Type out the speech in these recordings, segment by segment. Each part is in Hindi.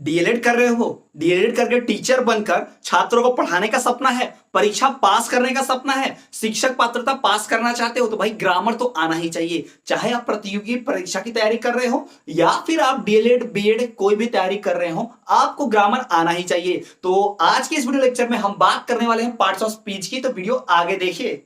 डीएलएड कर रहे हो, डीएलएड करके टीचर बनकर छात्रों को पढ़ाने का सपना है, परीक्षा पास करने का सपना है, शिक्षक पात्रता पास करना चाहते हो तो भाई ग्रामर तो आना ही चाहिए। चाहे आप प्रतियोगी परीक्षा की तैयारी कर रहे हो या फिर आप डीएलएड बीएड कोई भी तैयारी कर रहे हो, आपको ग्रामर आना ही चाहिए। तो आज के इस वीडियो लेक्चर में हम बात करने वाले हैं पार्ट्स ऑफ स्पीच की, तो वीडियो आगे देखिए।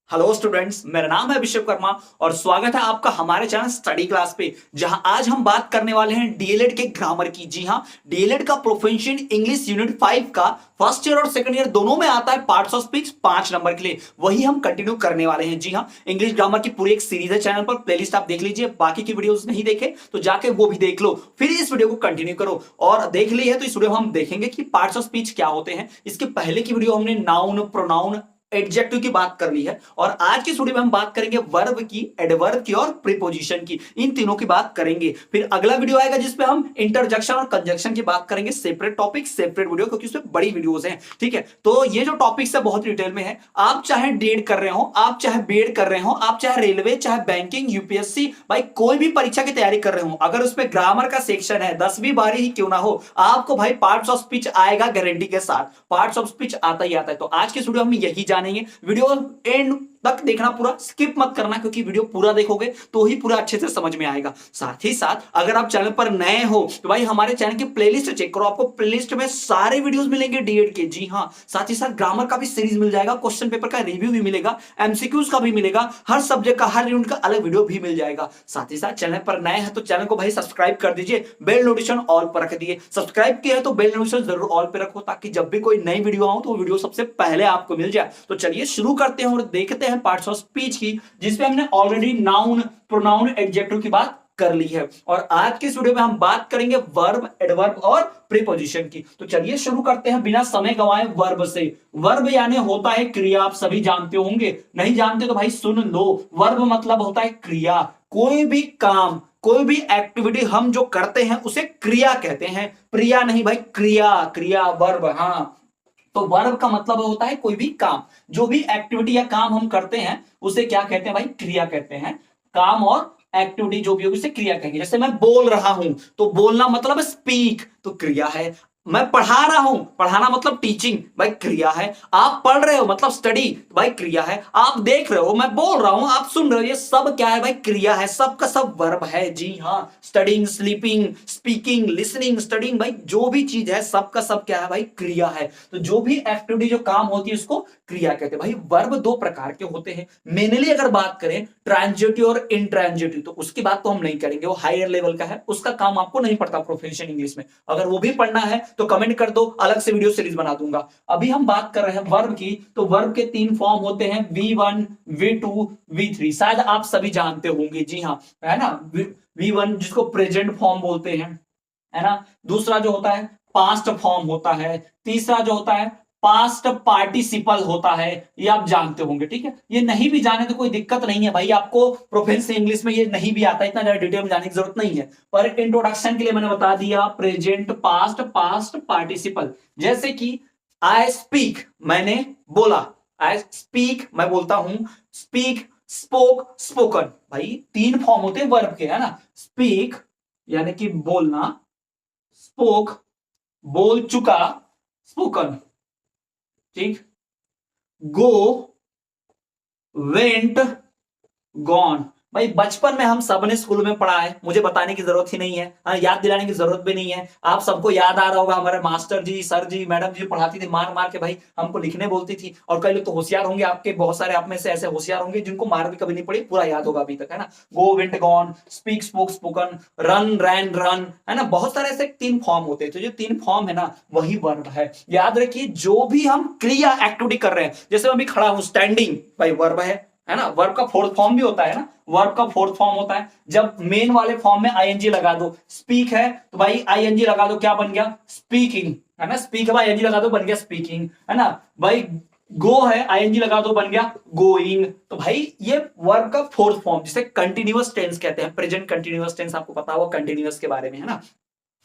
हेलो स्टूडेंट्स, मेरा नाम है विश्वकर्मा और स्वागत है आपका हमारे चैनल स्टडी क्लास पे, जहां आज हम बात करने वाले हैं डीएलएड के ग्रामर की। जी हां, डीएलएड का प्रोफिशिएंट इंग्लिश यूनिट 5 का फर्स्ट ईयर और सेकंड ईयर दोनों में आता है पार्ट्स ऑफ स्पीच 5 नंबर के लिए, वही हम कंटिन्यू करने वाले हैं। जी हां, इंग्लिश ग्रामर की पूरी एक सीरीज है चैनल पर, प्लेलिस्ट आप देख लीजिए। बाकी की वीडियोस नहीं देखे तो जाके वो भी देख लो, फिर इस वीडियो को कंटिन्यू करो। और देख ली है तो इस वीडियो में हम देखेंगे कि पार्ट्स ऑफ स्पीच क्या होते हैं। इसके पहले की वीडियो हमने नाउन, प्रोनाउन, एडजेक्टिव की बात कर ली है और आज की वीडियो में हम बात करेंगे वर्ब की, एडवर्ब की और प्रीपोजिशन की। इन तीनों की बात करेंगे। फिर अगला वीडियो आएगा जिसपे हम इंटरजेक्शन और कंजंक्शन की बात करेंगे, सेपरेट टॉपिक सेपरेट वीडियो, क्योंकि उसमें बड़ी वीडियोस हैं। ठीक है, तो ये जो टॉपिक्स है बहुत डिटेल में है। आप चाहे डीएड कर रहे हो, आप चाहे बीएड कर रहे हो, आप चाहे रेलवे, चाहे बैंकिंग, यूपीएससी, भाई कोई भी परीक्षा की तैयारी कर रहे हो, अगर उसमें ग्रामर का सेक्शन है 10वीं 12वीं ही क्यों ना हो, आपको भाई पार्ट्स ऑफ स्पीच आएगा गारंटी के साथ। पार्ट्स ऑफ स्पीच आता ही आता है। तो आज की वीडियो हम यही जानेंगे। वीडियो एंड तक देखना, पूरा स्किप मत करना, क्योंकि वीडियो पूरा देखोगे तो ही पूरा अच्छे से समझ में आएगा। साथ ही साथ अगर आप चैनल पर नए हो तो भाई हमारे चैनल की प्लेलिस्ट चेक करो, आपको प्लेलिस्ट में सारे वीडियोस मिलेंगे डीएड के। जी हां, साथ ही साथ ग्रामर का भी सीरीज मिल जाएगा, क्वेश्चन पेपर का रिव्यू भी मिलेगा, एमसीक्यूज का भी मिलेगा, हर सब्जेक्ट का हर यूनिट का अलग वीडियो भी मिल जाएगा। साथ ही साथ चैनल पर नए हैं तो चैनल को भाई सब्सक्राइब कर दीजिए, बेल नोटिफिकेशन ऑल पर रख दीजिए। सब्सक्राइब किया है तो बेल नोटिफिकेशन जरूर ऑल पर रखो, ताकि जब भी कोई नई वीडियो आऊं तो वीडियो सबसे पहले आपको मिल जाए। तो चलिए शुरू करते हैं और देखते हैं पार्ट्स ऑफ स्पीच की, जिसपे हमने ऑलरेडी नाउन, प्रोनाउन, एडजेक्टिव की बात कर ली है। और आज की इस वीडियो में हम बात करेंगे वर्ब, एडवर्ब और प्रीपोजिशन की। तो चलिए शुरू करते हैं बिना समय गंवाए वर्ब से। वर्ब यानी होता है क्रिया, आप सभी जानते होंगे, नहीं जानते तो भाई सुन लो। वर्ब मतलब होता है क्रिया, कोई भी काम, कोई भी एक्टिविटी हम जो करते हैं उसे क्रिया कहते हैं, प्रिया नहीं भाई, क्रिया, क्रिया वर्ब। हाँ, तो वर्ब का मतलब होता है कोई भी काम, जो भी एक्टिविटी या काम हम करते हैं उसे क्या कहते हैं भाई, क्रिया कहते हैं। काम और एक्टिविटी जो भी होगी उसे क्रिया कहेंगे। जैसे मैं बोल रहा हूं तो बोलना मतलब स्पीक, तो क्रिया है। मैं पढ़ा रहा हूं, पढ़ाना मतलब टीचिंग, भाई क्रिया है। आप पढ़ रहे हो मतलब स्टडी, भाई क्रिया है। आप देख रहे हो, मैं बोल रहा हूं, आप सुन रहे हो, ये सब क्या है भाई, क्रिया है। सब का सब वर्ब है। जी हां, studying, sleeping, speaking, listening, studying, भाई जो भी चीज है सब का सब क्या है भाई, क्रिया है। तो जो भी एक्टिविटी, जो काम होती है उसको क्रिया कहते हैं। भाई वर्ब दो प्रकार के होते हैं मेनली। अगर बात करें ट्रांजिटिव और इंट्रांजिटिव, तो उसकी बात तो हम नहीं करेंगे, वो हायर लेवल का है, उसका काम आपको नहीं पड़ता प्रोफेशनल इंग्लिश में। अगर वो भी पढ़ना है तो कमेंट कर दो, अलग से वीडियो सीरीज बना दूंगा। अभी हम बात कर रहे हैं वर्ब की, तो वर्ब के 3 फॉर्म होते हैं, V1, V2, V3। शायद आप सभी जानते होंगे। जी हाँ, है ना, V1 जिसको प्रेजेंट फॉर्म बोलते हैं, है ना। दूसरा जो होता है पास्ट फॉर्म होता है। तीसरा जो होता है पास्ट पार्टिसिपल होता है, ये आप जानते होंगे। ठीक है, ये नहीं भी जाने तो कोई दिक्कत नहीं है भाई, आपको प्रोफेशनल इंग्लिश में ये नहीं भी आता, इतना ज्यादा डिटेल में जाने की जरूरत नहीं है। पर इंट्रोडक्शन के लिए मैंने बता दिया प्रेजेंट, पास्ट, पास्ट पार्टिसिपल। जैसे कि आई स्पीक, मैंने बोला, आई स्पीक मैं बोलता हूं, स्पीक, स्पोक, स्पोकन। भाई 3 फॉर्म होते हैं वर्ब के, है ना। स्पीक यानी कि बोलना, स्पोक बोल चुका, स्पोकन। ठीक, गो, वेंट, गॉन। भाई बचपन में हम सबने स्कूल में पढ़ा है, मुझे बताने की जरूरत ही नहीं है, याद दिलाने की जरूरत भी नहीं है। आप सबको याद आ रहा होगा, हमारे मास्टर जी, सर जी, मैडम जी पढ़ाती थी, मार मार के भाई हमको लिखने बोलती थी। और कई लोग तो होशियार होंगे, आपके बहुत सारे आप में से ऐसे होशियार होंगे जिनको मार भी कभी नहीं पड़ी, पूरा याद होगा अभी तक, है ना। Go, went, gone, speak, spoke, spoken, run, ran, run, है ना। बहुत सारे ऐसे 3 फॉर्म होते हैं। तो जो 3 फॉर्म है ना, वही वर्ब है। याद रखिए, जो भी हम क्रिया एक्टिविटी कर रहे हैं, जैसे मैं अभी खड़ा हूं, स्टैंडिंग, भाई वर्ब है ना। वर्ब का 4th फॉर्म भी होता है ना, वर्ब का 4th फॉर्म होता है जब मेन वाले फॉर्म में आईएनजी लगा दो। स्पीक है तो भाई आईएनजी लगा दो, क्या बन गया, स्पीकिंग, है ना। स्पीक है भाई आईएनजी लगा दो, बन गया स्पीकिंग, है ना। भाई गो है, आईएनजी लगा दो, बन गया गोइंग। तो भाई ये वर्ब का 4th फॉर्म, जिसे कंटिन्यूअस टेंस कहते हैं, प्रेजेंट कंटिन्यूअस टेंस, आपको पता होगा कंटिन्यूअस के बारे में, है ना।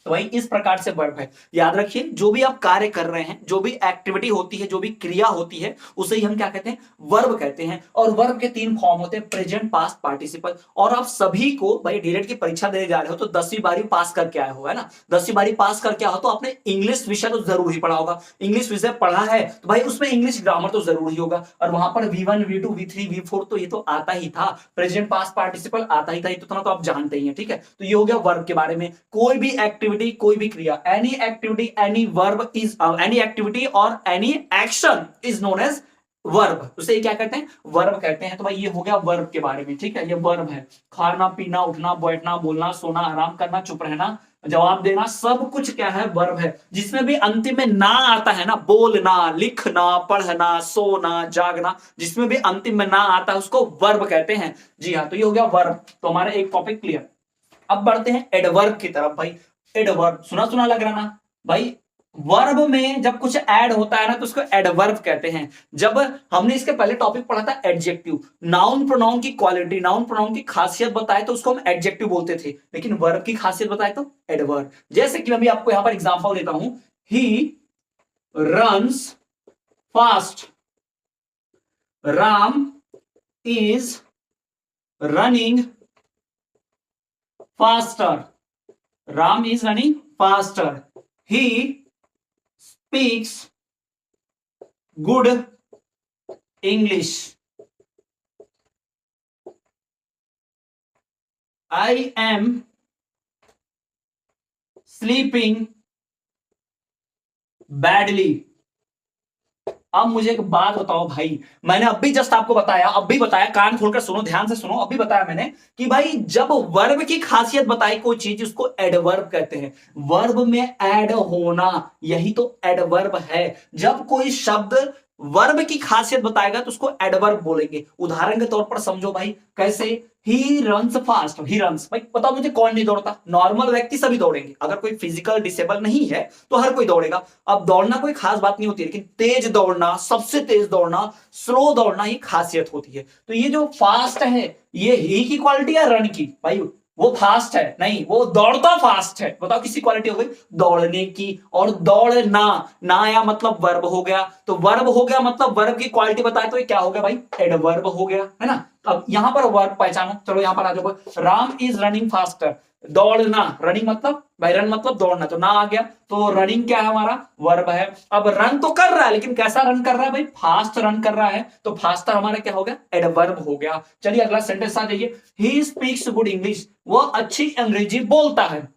तो भाई इस प्रकार से वर्ब है। याद रखिए, जो भी आप कार्य कर रहे हैं, जो भी एक्टिविटी होती है, जो भी क्रिया होती है, उसे ही हम क्या कहते हैं, वर्ब कहते हैं। और वर्ब के 3 फॉर्म होते हैं, प्रेजेंट, पास्ट, पार्टिसिपल। और आप सभी को भाई डीएलएड की परीक्षा देने जा रहे हो तो 10वीं 12वीं पास करके आए हो, है ना। 10वीं 12वीं पास करके आओ तो आपने इंग्लिश विषय तो जरूर ही पढ़ा होगा। इंग्लिश विषय पढ़ा है तो भाई उसमें इंग्लिश ग्रामर तो जरूर ही होगा। और वहां पर V1 V2 V3 V4 तो ये तो आता ही था, प्रेजेंट, पास्ट, पार्टिसिपल आता ही था, ये तो आप जानते ही हैं, ठीक है। तो ये हो गया वर्ब के बारे में। कोई भी एक्टिविटी, कोई भी क्रिया, any activity, any verb is, any activity और any action is known as verb. उसे क्या कहते हैं, वर्ब कहते हैं। तो भाई ये हो गया वर्ब के बारे में, ठीक है। ये वर्ब है, खाना पीना, उठना बैठना, बोलना सोना, आराम करना, चुप रहना, जवाब देना, सब कुछ क्या है, वर्ब है। जिसमें भी अंतिम में ना आता है ना, बोलना, लिखना, पढ़ना, सोना, जागना, जिसमें भी अंतिम में ना आता है उसको वर्ब कहते हैं। जी हाँ, तो ये हो गया वर्ब। तो हमारा एक टॉपिक क्लियर। अब बढ़ते हैं एडवर्ब की तरफ। भाई एडवर्ब सुना सुना लग रहा ना भाई। वर्ब में जब कुछ ऐड होता है ना तो उसको एडवर्ब कहते हैं। जब हमने इसके पहले टॉपिक पढ़ा था एडजेक्टिव, नाउन प्रोनाउन की क्वालिटी, नाउन प्रोनाउन की खासियत बताए तो उसको हम एडजेक्टिव बोलते थे, लेकिन वर्ब की खासियत बताए तो एडवर्ब। जैसे कि मैं आपको यहां पर एग्जांपल देता हूं, he runs fast, Ram is running faster, Ram is running faster, he speaks good English, I am sleeping badly। अब मुझे एक बात बताओ भाई, मैंने अभी जस्ट आपको बताया, अभी बताया, कान खोलकर सुनो, ध्यान से सुनो, अभी बताया मैंने कि भाई जब वर्ब की खासियत बताई कोई चीज, उसको एडवर्ब कहते हैं। वर्ब में ऐड होना, यही तो एडवर्ब है। जब कोई शब्द वर्ब की खासियत बताएगा तो उसको एडवर्ब बोलेंगे। उदाहरण के तौर पर समझो भाई, कैसे, he runs fast, he runs. भाई बताओ मुझे कौन नहीं दौड़ता, नॉर्मल व्यक्ति सभी दौड़ेंगे, अगर कोई फिजिकल डिसेबल नहीं है तो हर कोई दौड़ेगा। अब दौड़ना कोई खास बात नहीं होती है, लेकिन तेज दौड़ना, सबसे तेज दौड़ना, स्लो दौड़ना, ये खासियत होती है। तो ये जो फास्ट है, ये ही की क्वालिटी है रन की, भाई वो फास्ट है नहीं, वो दौड़ता फास्ट है। बताओ किसी क्वालिटी हो गई, दौड़ने की। और दौड़ना, ना या मतलब वर्ब हो गया, तो वर्ब हो गया मतलब वर्ब की क्वालिटी बताए तो ये क्या हो गया भाई, एडवर्ब हो गया, है ना। अब यहां पर वर्ब पहचानो, चलो यहां पर आ जाओ। राम इज रनिंग फास्टर, दौड़ना, रनिंग मतलब भाई रन मतलब दौड़ना, तो ना आ गया, तो रनिंग क्या है हमारा, वर्ब है। अब रन तो कर रहा है, लेकिन कैसा रन कर रहा है भाई, फास्ट रन कर रहा है, तो फास्टर हमारा क्या हो गया, एडवर्ब हो गया। चलिए अगला सेंटेंस आ जाइए, ही स्पीक्स गुड इंग्लिश, वो अच्छी अंग्रेजी बोलता है।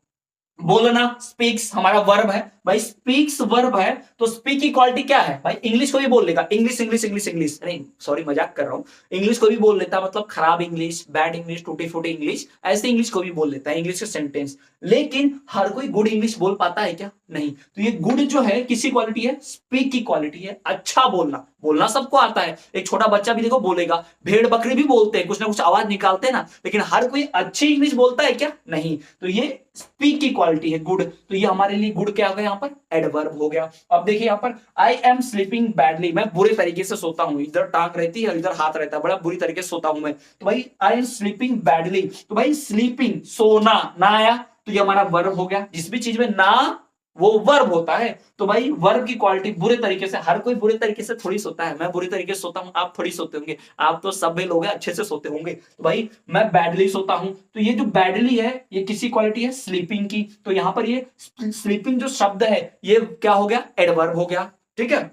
बोलना, स्पीक्स हमारा वर्ब है भाई, स्पीक्स वर्ब है, तो स्पीक की क्वालिटी क्या है भाई, इंग्लिश को भी बोल लेगा, इंग्लिश इंग्लिश इंग्लिश इंग्लिश, नहीं सॉरी मजाक कर रहा हूं, इंग्लिश को भी बोल लेता है, मतलब खराब इंग्लिश, बैड इंग्लिश, टूटी फूटी इंग्लिश, ऐसे इंग्लिश को भी बोल लेता है, इंग्लिश के सेंटेंस। लेकिन हर कोई गुड इंग्लिश बोल पाता है क्या, नहीं। तो ये गुड जो है किसी क्वालिटी है, स्पीक की क्वालिटी है, अच्छा बोलना, बोलना सबको आता है, एक छोटा बच्चा भी देखो बोलेगा, भेड़ बकरी भी बोलते हैं, कुछ ना कुछ आवाज निकालते हैं ना, लेकिन हर कोई अच्छी इंग्लिश बोलता है क्या, नहीं। तो ये स्पीक की क्वालिटी है गुड, तो ये हमारे लिए गुड क्या हो गया, यहाँ पर एडवर्ब हो गया। अब देखिए यहाँ पर, आई एम स्लीपिंग बैडली, मैं बुरे तरीके से सोता हूं, इधर टांग रहती है और इधर हाथ रहता है, बड़ा बुरी तरीके से सोता हूं मैं, तो भाई आई एम स्लीपिंग बैडली। तो भाई स्लीपिंग, सोना, ना आया तो ये हमारा वर्ब हो गया। जिस भी चीज में ना वो वर्ब होता है, तो भाई वर्ब की क्वालिटी बुरे तरीके से, हर कोई बुरे तरीके से थोड़ी सोता है, मैं बुरे तरीके से सोता हूं, आप थोड़ी सोते होंगे, आप तो सभ्य लोग हैं, अच्छे से सोते होंगे। तो भाई मैं बैडली सोता हूं, तो ये जो बैडली है ये किसी क्वालिटी है, स्लीपिंग की, तो यहां पर ये स्लीपिंग जो शब्द है ये क्या हो गया, एडवर्ब हो गया, ठीक है।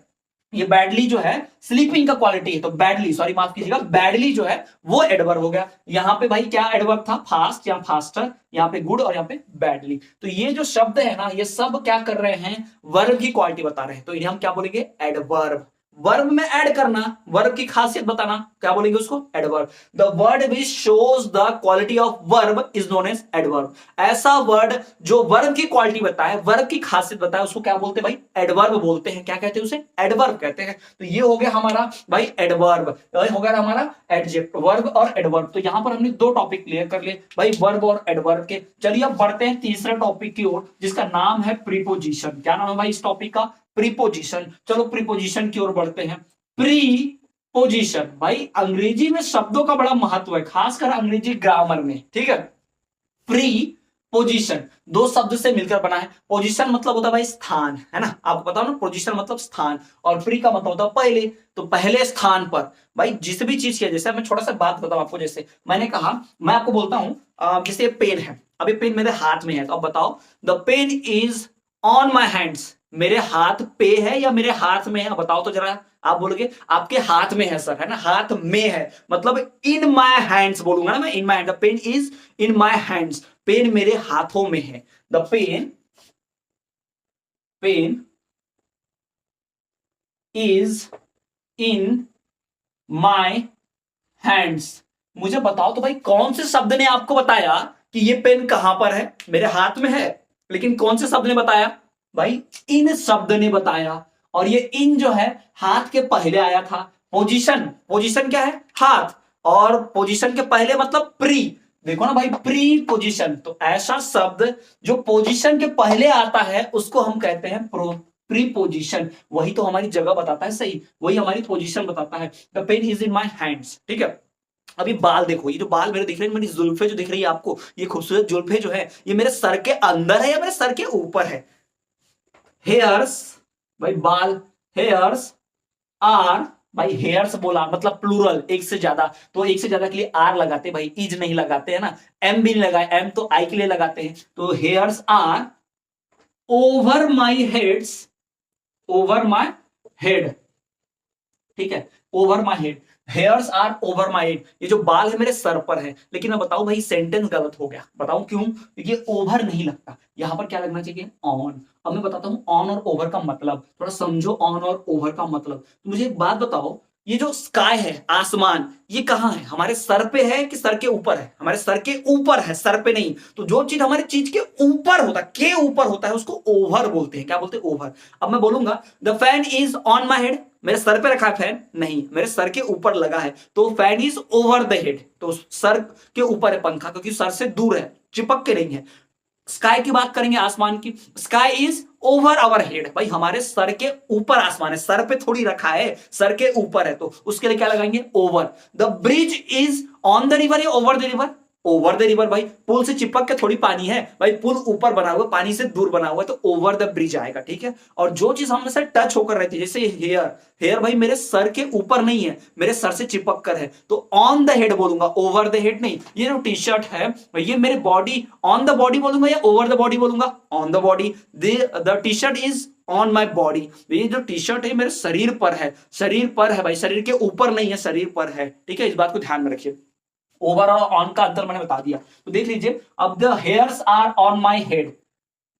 ये बैडली जो है स्लीपिंग का क्वालिटी है, तो बैडली, सॉरी माफ कीजिएगा, बैडली जो है वो एडवर्ब हो गया। यहां पे भाई क्या एडवर्ब था, फास्ट या फास्टर, यहाँ पे गुड और यहाँ पे बैडली। तो ये जो शब्द है ना, ये सब क्या कर रहे हैं, वर्ब की क्वालिटी बता रहे हैं, तो इन्हें हम क्या बोलेंगे, एडवर्ब। वर्ब में ऐड करना, वर्ब की खासियत बताना, क्या बोलेंगे उसको, adverb. The word which shows the quality of verb is known as adverb. ऐसा वर्ड जो वर्ब की क्वालिटी बताए, वर्ब की खासियत बताए, उसको क्या बोलते हैं भाई, एडवर्ब बोलते हैं। क्या कहते हैं उसे, एडवर्ब कहते हैं। तो ये हो गया हमारा भाई एडवर्ब, हो गया हमारा एडजेक्टिव, वर्ब और एडवर्ब। तो यहां पर हमने दो टॉपिक क्लियर कर लिए भाई, वर्ब और एडवर्ब के। चलिए अब बढ़ते हैं तीसरे टॉपिक की ओर, जिसका नाम है प्रीपोजिशन। क्या नाम है भाई इस टॉपिक का, प्रीपोजिशन। चलो प्रीपोजिशन की ओर बढ़ते हैं। प्रीपोजिशन भाई अंग्रेजी में शब्दों का बड़ा महत्व है, खासकर अंग्रेजी ग्रामर में, ठीक है। प्री पोजीशन, दो शब्द से मिलकर बना है। पोजीशन मतलब होता है भाई स्थान, है ना, आपको पता हो ना, पोजीशन मतलब स्थान, और प्री का मतलब होता है पहले, तो पहले स्थान पर भाई जिस भी चीज की, जैसे मैं छोटा सा बात बताऊं आपको, जैसे मैंने कहा, मैं आपको बोलता हूं जैसे पेन है, अभी पेन मेरे हाथ में है, तो अब बताओ the pen is on my hands, मेरे हाथ पे है या मेरे हाथ में है, बताओ तो जरा। आप बोलोगे आपके हाथ में है सर, है ना, हाथ में है, मतलब इन माई हैंड्स बोलूंगा ना मैं, in my hand, the pen is in my hands, पेन मेरे हाथों में है, the pen is in my hands. मुझे बताओ तो भाई कौन से शब्द ने आपको बताया कि ये पेन कहां पर है, मेरे हाथ में है, लेकिन कौन से शब्द ने बताया भाई, इन शब्द ने बताया, और ये इन जो है हाथ के पहले आया था। पोजीशन, पोजीशन क्या है, हाथ, और पोजीशन के पहले मतलब प्री, देखो ना भाई, प्री पोजीशन, तो ऐसा शब्द जो पोजीशन के पहले आता है उसको हम कहते हैं प्री पोजीशन, वही तो हमारी जगह बताता है सही, वही हमारी पोजीशन बताता है। The pen is in my hands, ठीक है। अभी बाल देखो, ये जो बाल मेरे दिख रहे हैं, मेरी जुल्फे जो दिख रही है आपको, ये खूबसूरत जुल्फे जो है, ये मेरे सर के अंदर है या मेरे सर के ऊपर है। हेयर्स भाई, बाल, हेयर्स आर, भाई हेयर्स बोला मतलब प्लूरल, एक से ज्यादा, तो एक से ज्यादा के लिए आर लगाते भाई, इज नहीं लगाते, है ना, एम भी नहीं लगाए, एम तो आई के लिए लगाते हैं, तो hairs are over my heads, over my head, ठीक है, over my head, hairs are over my head, ये जो बाल है मेरे सर पर है, लेकिन मैं बताऊं भाई सेंटेंस गलत हो गया, बताऊं क्यों, क्योंकि ओवर नहीं लगता, यहां पर क्या लगना चाहिए, ऑन। अब मैं बताता हूं ऑन और ओवर का मतलब, थोड़ा समझो ऑन और ओवर का मतलब। तो मुझे एक बात बताओ, ये जो स्काई है, आसमान, ये कहां है, हमारे सर पे है कि सर के ऊपर है, हमारे सर के ऊपर है, सर पे नहीं। तो जो चीज हमारे चीज के ऊपर होता है, के ऊपर होता है, उसको ओवर बोलते हैं, क्या बोलते हैं, ओवर। अब मैं बोलूंगा the fan is on my head, मेरे सर पे रखा है फैन, नहीं, मेरे सर के ऊपर लगा है, तो fan is over the head, तो सर के ऊपर है पंखा, क्योंकि सर से दूर है, चिपक के नहीं है। स्काई की बात करेंगे, आसमान की, sky is over our head, भाई हमारे सर के ऊपर आसमान है, सर पे थोड़ी रखा है, सर के ऊपर है, तो उसके लिए क्या लगाएंगे, over. The bridge is on the river या over the river, over the river, भाई पुल से चिपक के थोड़ी पानी है, भाई पुल ऊपर बना हुआ, पानी से दूर बना हुआ है, तो ओवर द ब्रिज आएगा, ठीक है। और जो चीज हमसे से टच होकर रहती है, जैसे हेयर, हेयर भाई मेरे सर के ऊपर नहीं है, मेरे सर से चिपक कर है, तो ऑन द हेड बोलूंगा, ओवर द हेड नहीं। ये जो टी शर्ट है, ये मेरे बॉडी, ऑन द बॉडी बोलूंगा या ओवर द बॉडी बोलूंगा, on the body, the T shirt is on my body, ये जो टी शर्ट है मेरे शरीर पर है, शरीर पर है भाई, शरीर के ऊपर नहीं है, शरीर पर है, ठीक है, इस बात को ध्यान में रखिए। ओवर और ऑन का अंतर मैंने बता दिया, तो देख लीजिए, अब the hairs are on my head,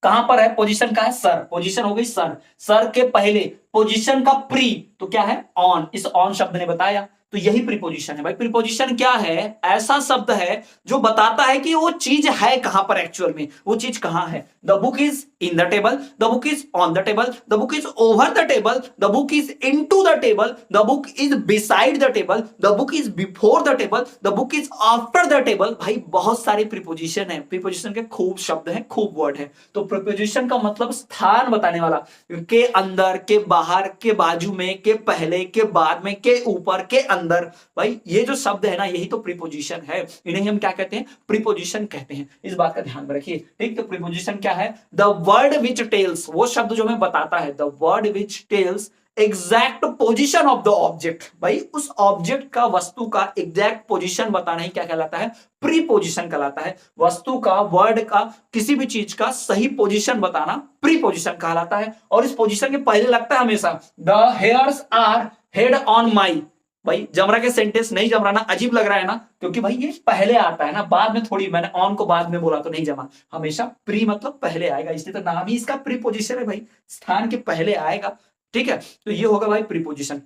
कहां पर है, पोजीशन का है सर, पोजीशन हो गई सर, सर के पहले, पोजीशन का प्री, तो क्या है, ऑन, इस ऑन शब्द ने बताया, तो यही प्रीपोजिशन है भाई। प्रीपोजिशन क्या है, ऐसा शब्द है जो बताता है कि वो चीज है कहां पर, एक्चुअल में वो चीज कहां है। The book is in the table, the book is on the table, the book is over the table, the book is into the table, the book is beside the table, the book is before the table, the book is after the table. भाई बहुत सारे प्रीपोजिशन है, प्रीपोजिशन के खूब शब्द है, खूब वर्ड है। तो प्रीपोजिशन का मतलब स्थान बताने वाला, के अंदर, के बाहर, के बाजू में, के पहले, के बाद में, के ऊपर, के अंदर, भाई ये जो शब्द है ना, यही तो प्रीपोजिशन है, इन्हें हम क्या कहते हैं, प्रीपोजिशन कहते हैं, इस बात का ध्यान रखिए, ठीक। तो प्रीपोजिशन क्या है, द वर्ड विच टेल्स, वो शब्द जो हमें बताता है, the word which tells exact position of the object, भाई उस ऑब्जेक्ट का, वस्तु का एग्जैक्ट पोजीशन बताना ही क्या कहलाता है, प्रीपोजिशन कहलाता है। वस्तु का, वर्ड का, किसी भी चीज का सही पोजीशन बताना प्रीपोजिशन कहलाता है। और इस पोजीशन के पहले लगता है हमेशा the hairs are head on my, भाई जम रहा के सेंटेंस नहीं जम रहा ना, अजीब लग रहा है ना, क्योंकि भाई ये पहले आता है ना, बाद में थोड़ी, मैंने ऑन को बाद में बोला तो नहीं जमा, हमेशा प्री मतलब पहले आएगा, इसलिए तो नाम ही इसका प्रीपोजिशन है भाई, स्थान के पहले आएगा, ठीक है। तो ये होगा भाई प्रीपोजिशन।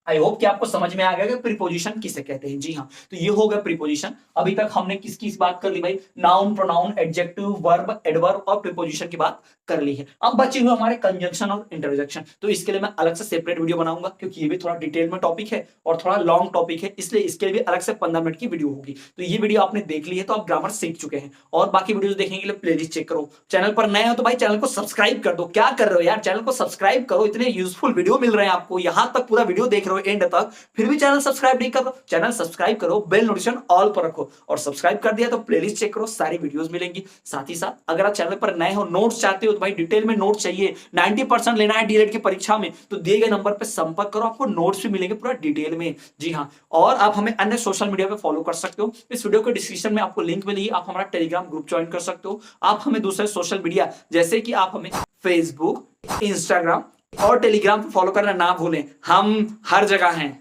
आई होप कि आपको समझ में आ गया कि प्रीपोजिशन किसे कहते हैं। जी हाँ, तो ये हो गया प्रीपोजिशन। अभी तक हमने किसकी बात कर ली भाई, noun, pronoun, adjective, verb, adverb और प्रीपोजिशन की बात कर ली है। अब बचे हुए हमारे कंजंक्शन और इंटरजेक्शन, तो इसके लिए मैं अलग से सेपरेट वीडियो बनाऊंगा, क्योंकि ये भी थोड़ा डिटेल में टॉपिक है और थोड़ा लॉन्ग टॉपिक है, इसलिए इसके लिए भी अलग से 15 मिनट की वीडियो होगी। तो ये वीडियो आपने देख ली है तो आप ग्रामर सीख चुके हैं, और बाकी वीडियो देखने के लिए प्लेलिस्ट चेक करो। चैनल पर नए हो तो भाई चैनल को सब्सक्राइब कर दो, क्या कर रहे हो यार, चैनल को सब्सक्राइब करो, इतने यूजफुल वीडियो मिल रहे हैं आपको, यहां तक पूरा वीडियो देख रहे हो रहे हो एंड तक, फिर भी चैनल सब्सक्राइब नहीं कर रहे, चैनल सब्सक्राइब करो, बेल नोटिफिकेशन ऑल पर रखो, और सब्सक्राइब कर दिया तो प्लेलिस्ट चेक करो, सारी वीडियोस मिलेंगी। साथ ही साथ अगर आप चैनल पर नए हो, नोट्स चाहते हो तो भाई डिटेल में नोट्स चाहिए, 90% लेना है डीएलएड की परीक्षा में, तो दिए गए नंबर पर संपर्क करो, आपको नोट्स भी मिलेंगे पूरा डिटेल में। जी हाँ, और आप हमें अन्य सोशल मीडिया पे फॉलो कर सकते हो, इस वीडियो के डिस्क्रिप्शन में आपको लिंक मिलेगी, आप हमारा टेलीग्राम ग्रुप ज्वाइन कर सकते हो। आप हमें दूसरे सोशल मीडिया जैसे कि आप हमें फेसबुक, इंस्टाग्राम और टेलीग्राम पे फॉलो करना ना भूलें, हम हर जगह हैं।